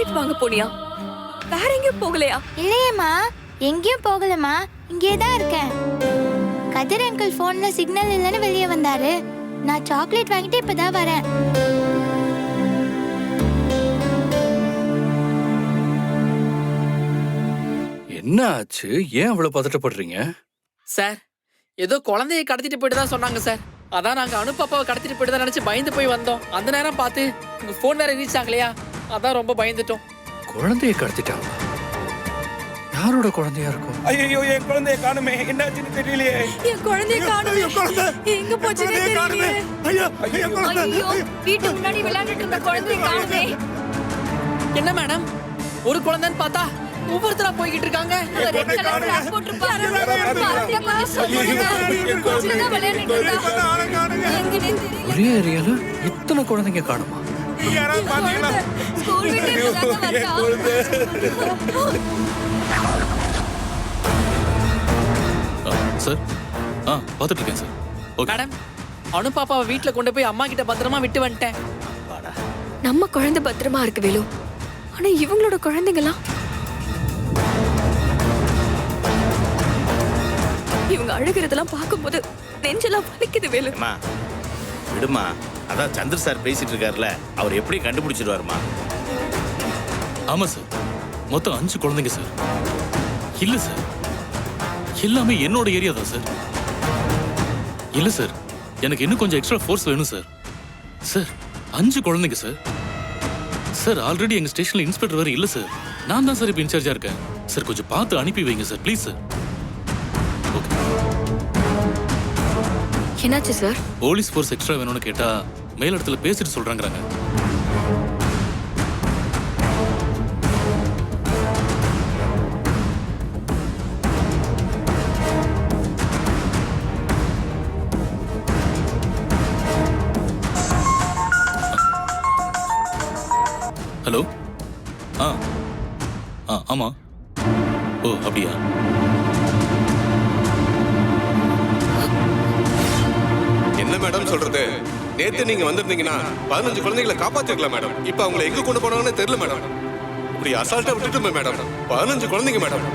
Chocolate வாங்க போனியா? வேற எங்கேயும் போகலையா? இல்லையேம்மா, எங்கேயும் போகலம்மா, இங்கே தான் இருக்கேன். கதிர் அங்கிள் போன்ல சிக்னல் இல்லைன்னு வெளியே வந்தாரு. நான் சாக்லேட் வாங்கிட்டு இப்பதான் வரேன். என்ன ஆச்சு? ஏன் அவ்வளவு பதட்டப்படுறீங்க? சார், ஏதோ குழந்தைய கடத்திட்டு போயிட்டு தான் சொன்னாங்க சார். அதான் நாங்க அனுப்பாப்பாவை கடத்திட்டு போயிட்டு தான் நினைச்சு பயந்து போய் வந்தோம். அந்த நேரம் பார்த்து உங்க போன் வேற ரீச் ஆகலையா, அதான் ரொம்ப பயந்துட்டோம். குழந்தைய கடத்திட்டாங்க? யாரோட குழந்தையா இருக்கும்? ஐயோ, என் குழந்தைய காணுமே, என்னாச்சுன்னு தெரியலையே. என் குழந்தைய காணுமே, எங்க போச்சுன்னு தெரியலையே. ஐயோ, வீட்டு முன்னாடி விளையாண்டுட்டு இருந்த குழந்தைய காணுமே. என்ன மேடம், ஒரு குழந்தைன்னு பார்த்தா ஒவ்வொருத்தரா போய்கிட்டு இருக்காங்க. ரெட் கலர் ஃபிளாஷ் போட்டுருப்பாங்க. பாருங்க, கொஞ்சம் சொல்லுங்க. சின்னதா விளையாண்டுட்டு இருந்தா. எங்கன்னே தெரியல. ஒரே ஏரியால இத்தனை குழந்தைங்க காணுமா? யாராவது பாத்தீங்களா? ஸ்கூல் விட்டு இப்பதாங்க வந்தா. சார், பார்த்துட்டு இருக்கேன் சார். ஓகே மேடம், அனுப்பாப்பாவை வீட்டுல கொண்டு போய் அம்மா கிட்ட பத்திரமா விட்டு வந்துட்டேன். நம்ம குழந்தை பத்திரமா இருக்கு வேலு. ஆனா இவங்களோட குழந்தைங்களாம் இவங்க அழுகிறதெல்லாம் பார்க்கும்போது நெஞ்செல்லாம் வலிக்குது வேலு. அம்மா விடுமா, அதான் சந்திர சார் பேசிட்டு இருக்காருல, அவர் எப்படி கண்டுபிடிச்சிருவாருமா? ஆமா சார், மொத்தம் 5 குழந்தைங்க சார். இல்ல சார், எல்லாமே என்னோட ஏரியா தான் சார். இல்ல சார், எனக்கு இன்னும் கொஞ்சம் எக்ஸ்ட்ரா ஃபோர்ஸ் வேணும் சார். சார், 5 குழந்தைங்க சார். சார், ஆல்ரெடி எங்க ஸ்டேஷன்ல இன்ஸ்பெக்டர் வேற இல்ல சார். நான் தான் சார் இப்போ இன்சார்ஜா இருக்கேன். சார், கொஞ்சம் பார்த்து அனுப்பி வைங்க சார், ப்ளீஸ் சார். ஓகே. என்னாச்சு சார்? போலீஸ் ஃபோர்ஸ் எக்ஸ்ட்ரா வேணும்னு கேட்டா மேலிடத்துல பேசிட்டு சொல்றாங்கறாங்க. ஹலோ. ஆமா. ஓ, அப்படியா? என்ன மேடம் சொல்றது? நேத்து நீங்க வந்திருந்தீங்கன்னா 15 குழந்தைகளை காப்பாத்திருக்கலாம் மேடம். இப்ப அவங்களை எங்க கொண்டு போனாங்கன்னு தெரியல மேடம். இப்படி அசால்ட்டா விட்டுட்டுமே மேடம். 15 குழந்தைங்க மேடம்.